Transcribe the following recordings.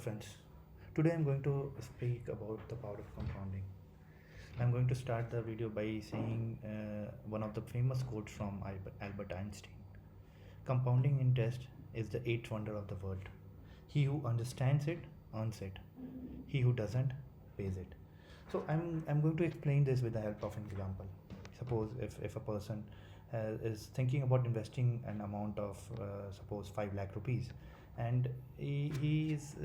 friends. Today I'm going to speak about the power of compounding. I'm going to start the video by saying one of the famous quotes from Albert Einstein. Compounding interest is the eighth wonder of the world. He who understands it earns it. He who doesn't pays it. So I'm going to explain this with the help of an example. Suppose if a person is thinking about investing an amount of suppose 5 lakh rupees, and he is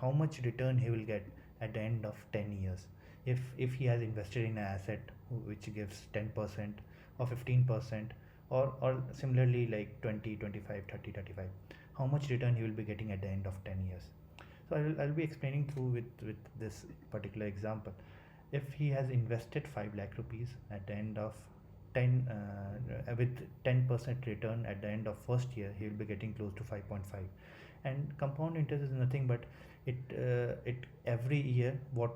how much return he will get at the end of 10 years if he has invested in an asset which gives 10% or 15%, or similarly like 20, 25, 30, 35, how much return he will be getting at the end of 10 years. So I'll be explaining through with this particular example. If he has invested 5 lakh rupees at the end of 10 with 10% return at the end of first year, he will be getting close to 5.5. And compound interest is nothing but it every year what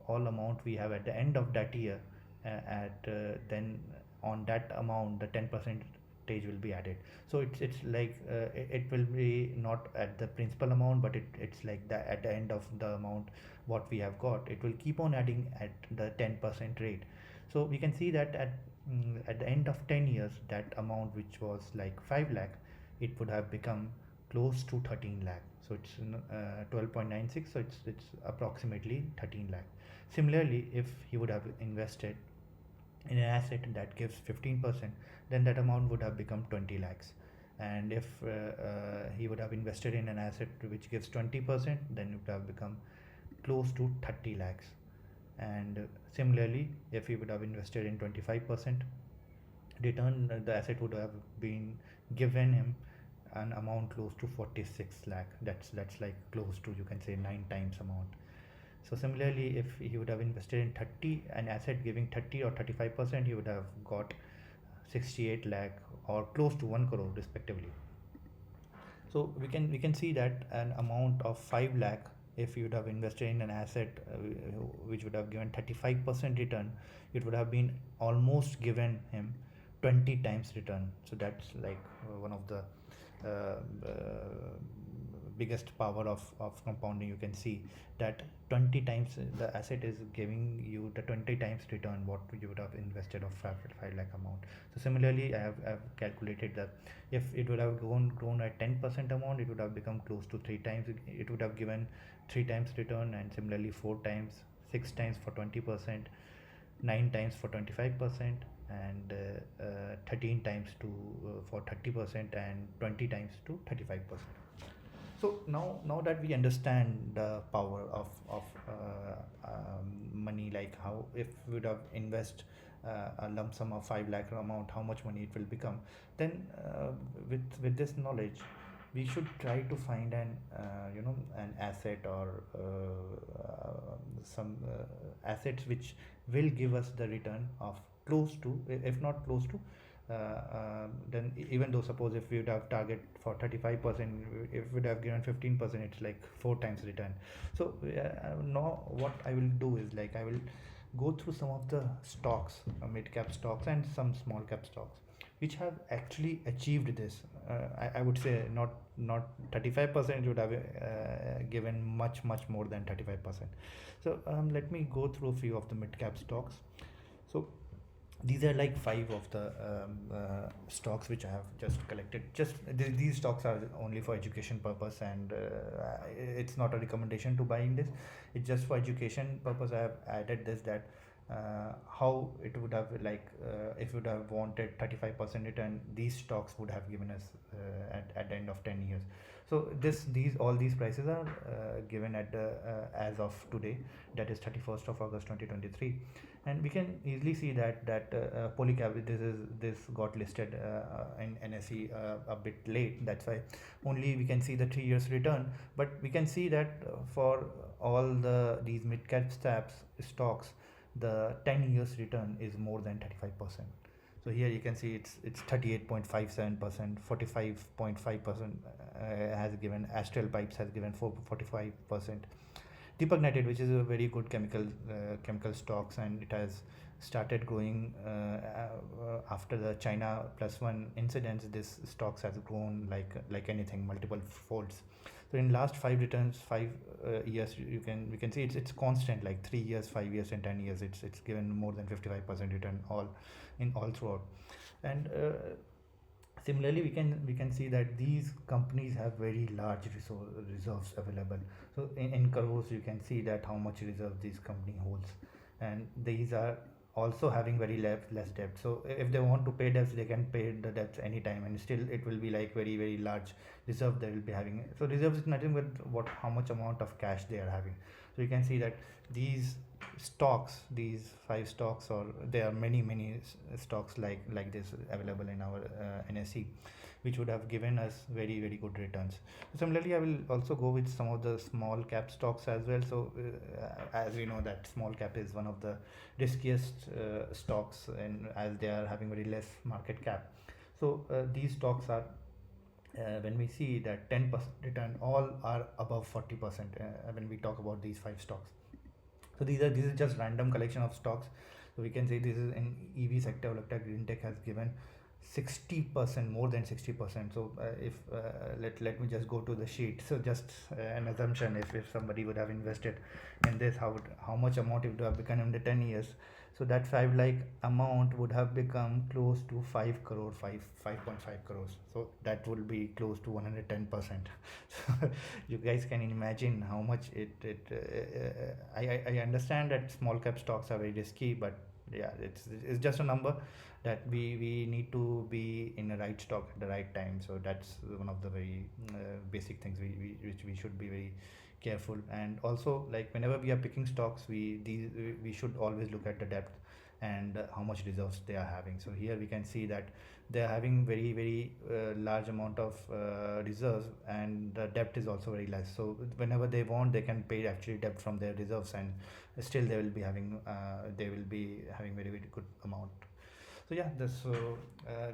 all amount we have at the end of that year, at then on that amount the 10% will be added. So it's like it will be not at the principal amount, but it's like that at the end of the amount what we have got, it will keep on adding at the 10% rate. So we can see that at the end of 10 years, that amount which was like 5 lakh, it would have become close to 13 lakh. So it's 12.96, so it's approximately 13 lakh. Similarly, if he would have invested in an asset that gives 15%, then that amount would have become 20 lakhs. And if he would have invested in an asset which gives 20%, then it would have become close to 30 lakhs. And similarly, if he would have invested in 25% return, the asset would have been given him an amount close to 46 lakh. That's like close to, you can say, 9 times amount. So similarly, if he would have invested in 30, an asset giving 30 or 35%, he would have got 68 lakh or close to 1 crore respectively. So we can see that an amount of 5 lakh, if you would have invested in an asset which would have given 35% return, it would have been almost given him 20 times return. So that's like one of the biggest power of compounding. You can see that 20 times the asset is giving you the 20 times return what you would have invested of 5 lakh amount. So similarly, I've calculated that if it would have grown at 10% amount, it would have become close to 3 times. It would have given 3 times return, and similarly 4 times, 6 times for 20%, 9 times for 25%, and 13 times for 30%, and 20 times to 35%. So now that we understand the power of money, like how if we would have invest a lump sum of 5 lakh amount, how much money it will become, then with this knowledge, we should try to find an asset or some assets which will give us the return of close to, if not close to, then even though suppose if we would have target for 35%, if we would have given 15%, it's like 4 times return. So now what I will do is, like, I will go through some of the stocks, mid cap stocks and some small cap stocks which have actually achieved this. I would say not 35%, would have given much more than 35%. So let me go through a few of the mid cap stocks. So these are like 5 of the stocks which I have just collected. These stocks are only for education purpose, and it's not a recommendation to buy in this. It's just for education purpose. I have added this, that how it would have, like, if you would have wanted 35% return, these stocks would have given us at the end of 10 years. So all these prices are given at the as of today, that is 31st of August 2023. And we can easily see that Polycab, this got listed in NSE a bit late. That's why only we can see the 3 years return. But we can see that for all these mid cap stocks, the 10 years return is more than 35%. So here you can see it's 38.57%, 45.5% has given. Astral Pipes has given 45%. Deepak United, which is a very good chemical stocks, and it has started growing after the China +1 incidents. This stocks has grown like anything, multiple folds. So in last five returns, 5 years, we can see it's constant, like 3 years, 5 years, and 10 years. It's given more than 55% return all throughout. And similarly, we can see that these companies have very large reserves available. So in crores, you can see that how much reserve this company holds, and these are also having very less debt. So if they want to pay debts, they can pay the debts anytime, and still it will be like very very large reserve they will be having. So reserves is nothing but what how much amount of cash they are having. So you can see that these stocks, these five stocks, or there are many stocks like this available in our NSE, which would have given us very very good returns. Similarly, I will also go with some of the small cap stocks as well. So as we know that small cap is one of the riskiest stocks, and as they are having very less market cap. So these stocks are, when we see that 10% return, all are above 40% when we talk about these five stocks. So this is just random collection of stocks. So we can say this is in EV sector. Electric Green Tech has given 60%, more than 60%. So if let me just go to the sheet. So just an assumption, if somebody would have invested in this, how much amount it would have become in the 10 years. So that 5 lakh amount would have become close to 5 crore, 5.5 crores. So that will be close to 110%. So you guys can imagine how much I understand that small cap stocks are very risky, but yeah, it's just a number that we need to be in the right stock at the right time. So that's one of the very basic things which we should be very careful. And also, like whenever we are picking stocks, we should always look at the depth and how much reserves they are having. So here we can see that they are having very very large amount of reserves, and the debt is also very less. So whenever they want, they can pay actually debt from their reserves, and still they will be having very very good amount. So yeah, this so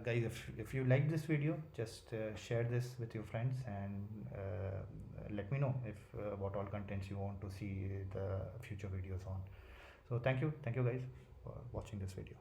guys, if you like this video, just share this with your friends, and let me know if what all contents you want to see the future videos on. So thank you guys for watching this video.